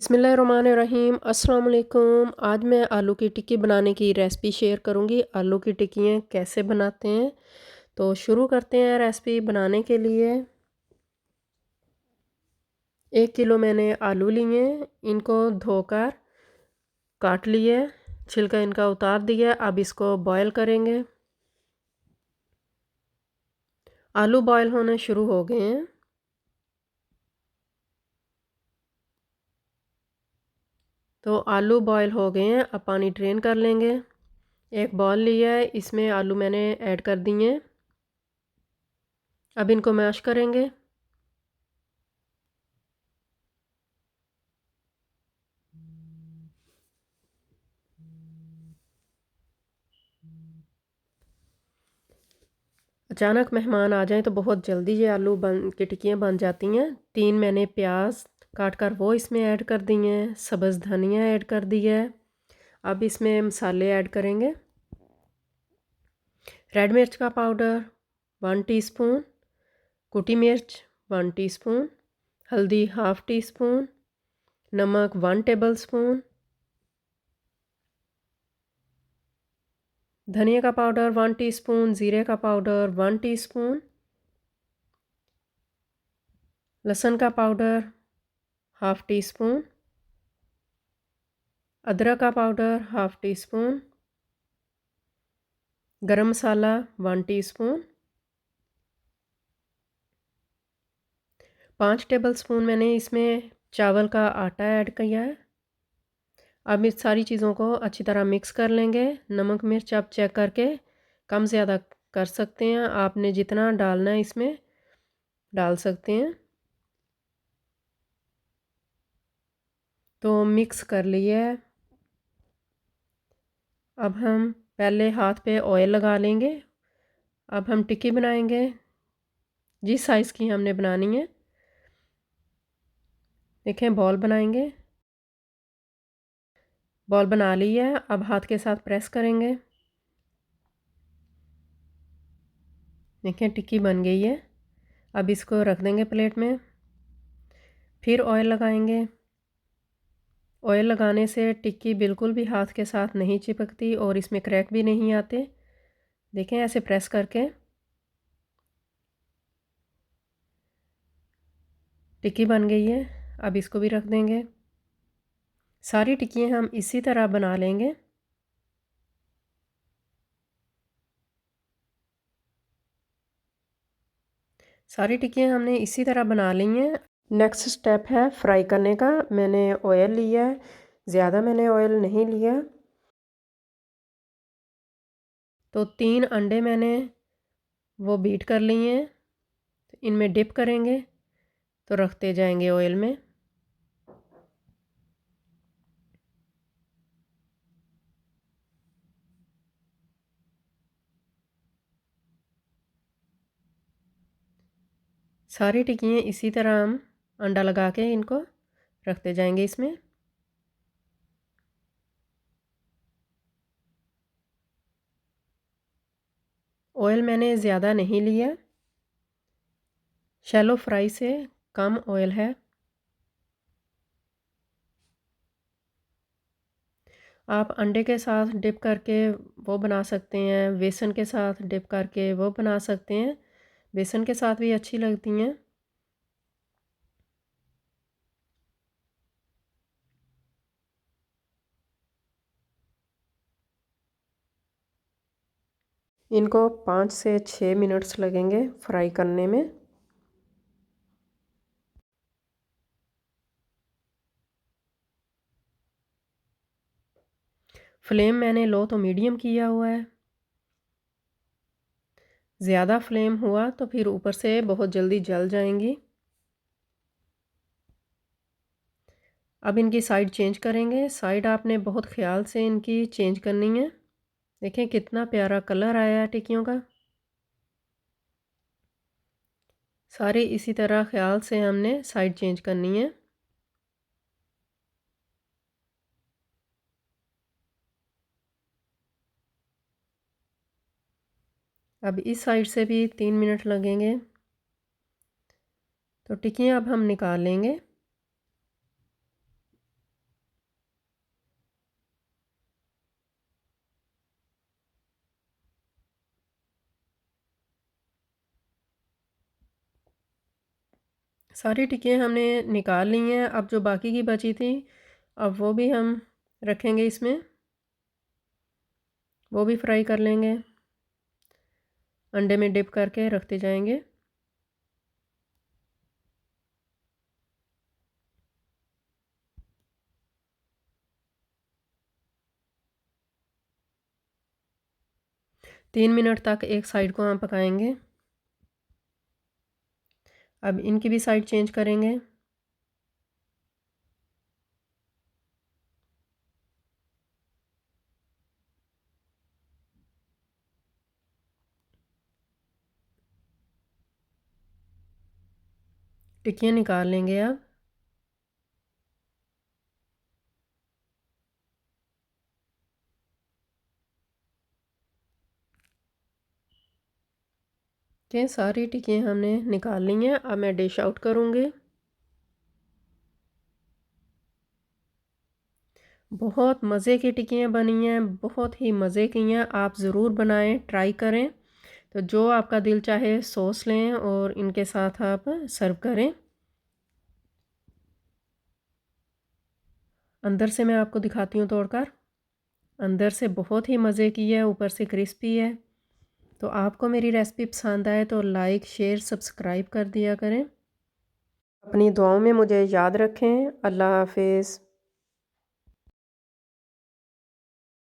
बिस्मिल्लाहिर्रहमानिर्रहीम अस्सलाम वालेकुम। आज मैं आलू की टिक्की बनाने की रेसिपी शेयर करूंगी। आलू की टिक्कियाँ कैसे बनाते हैं, तो शुरू करते हैं रेसिपी बनाने के लिए। 1 किलो मैंने आलू लिए, इनको धोकर काट लिए, छिलका इनका उतार दिया। अब इसको बॉयल करेंगे। आलू बॉयल होने शुरू हो गए हैं। तो आलू बॉयल हो गए हैं, अब पानी ड्रेन कर लेंगे। एक बॉल लिया है, इसमें आलू मैंने ऐड कर दिए। अब इनको मैश करेंगे। अचानक मेहमान आ जाएं तो बहुत जल्दी ये आलू की टिक्कियाँ बन जाती हैं। 3 मैंने प्याज काट कर वो इसमें ऐड कर दिए हैं। सब्ज़ धनिया ऐड कर दिया है। अब इसमें मसाले ऐड करेंगे। रेड मिर्च का पाउडर 1 टीस्पून, कुटी मिर्च 1 टीस्पून, हल्दी हाफ़ टी स्पून, नमक 1 टेबल स्पून, धनिया का पाउडर 1 टीस्पून, ज़ीरे का पाउडर 1 टीस्पून, लहसुन का पाउडर हाफ़ टी स्पून, अदरक का पाउडर हाफ़ टी स्पून, गरम मसाला 1 टीस्पून, 5 टेबल स्पून मैंने इसमें चावल का आटा ऐड किया है। अब इस सारी चीज़ों को अच्छी तरह मिक्स कर लेंगे। नमक मिर्च आप चेक करके कम ज़्यादा कर सकते हैं। आपने जितना डालना है इसमें डाल सकते हैं। तो मिक्स कर लिया है। अब हम पहले हाथ पे ऑयल लगा लेंगे। अब हम टिक्की बनाएंगे जिस साइज़ की हमने बनानी है। देखें, बॉल बनाएंगे। बॉल बना ली है। अब हाथ के साथ प्रेस करेंगे। देखें, टिक्की बन गई है। अब इसको रख देंगे प्लेट में। फिर ऑयल लगाएंगे। ऑयल लगाने से टिक्की बिल्कुल भी हाथ के साथ नहीं चिपकती और इसमें क्रैक भी नहीं आते। देखें, ऐसे प्रेस करके टिक्की बन गई है। अब इसको भी रख देंगे। सारी टिक्कियाँ हम इसी तरह बना लेंगे। सारी टिक्कियाँ हमने इसी तरह बना ली हैं। नेक्स्ट स्टेप है फ्राई करने का। मैंने ऑयल लिया है, ज़्यादा मैंने ऑयल नहीं लिया। तो 3 अंडे मैंने वो बीट कर लिए हैं। तो इनमें डिप करेंगे, तो रखते जाएंगे ऑयल में। सारी टिक्कियाँ इसी तरह हम अंडा लगा के इनको रखते जाएंगे इसमें। ऑयल मैंने ज़्यादा नहीं लिया, शैलो फ्राई से कम ऑयल है। आप अंडे के साथ डिप करके वो बना सकते हैं, बेसन के साथ डिप करके वो बना सकते हैं। बेसन के साथ भी अच्छी लगती हैं। इनको 5 से 6 मिनट्स लगेंगे फ्राई करने में। फ्लेम मैंने लो तो मीडियम किया हुआ है। ज़्यादा फ्लेम हुआ तो फिर ऊपर से बहुत जल्दी जल जाएंगी। अब इनकी साइड चेंज करेंगे। साइड आपने बहुत ख्याल से इनकी चेंज करनी है। देखें कितना प्यारा कलर आया है टिक्कियों का। सारे इसी तरह ख्याल से हमने साइड चेंज करनी है। अब इस साइड से भी 3 मिनट लगेंगे। तो टिक्कियाँ अब हम निकाल लेंगे। सारी टिक्कियाँ हमने निकाल ली हैं। अब जो बाकी की बची थी, अब वो भी हम रखेंगे इसमें, वो भी फ्राई कर लेंगे। अंडे में डिप करके रखते जाएंगे। तीन मिनट तक एक साइड को हम पकाएंगे। अब इनकी भी साइड चेंज करेंगे। टिक्कियाँ निकाल लेंगे अब। ये सारी टिक्कियाँ हमने निकाल ली हैं। अब मैं डिश आउट करूँगी। बहुत मज़े की टिक्कियाँ बनी हैं, बहुत ही मज़े की हैं। आप ज़रूर बनाएं, ट्राई करें। तो जो आपका दिल चाहे सॉस लें और इनके साथ आप सर्व करें। अंदर से मैं आपको दिखाती हूँ तोड़कर। अंदर से बहुत ही मज़े की है, ऊपर से क्रिस्पी है। तो आपको मेरी रेसिपी पसंद आए तो लाइक, शेयर, सब्सक्राइब कर दिया करें। अपनी दुआओं में मुझे याद रखें। अल्लाह हाफ़िज़।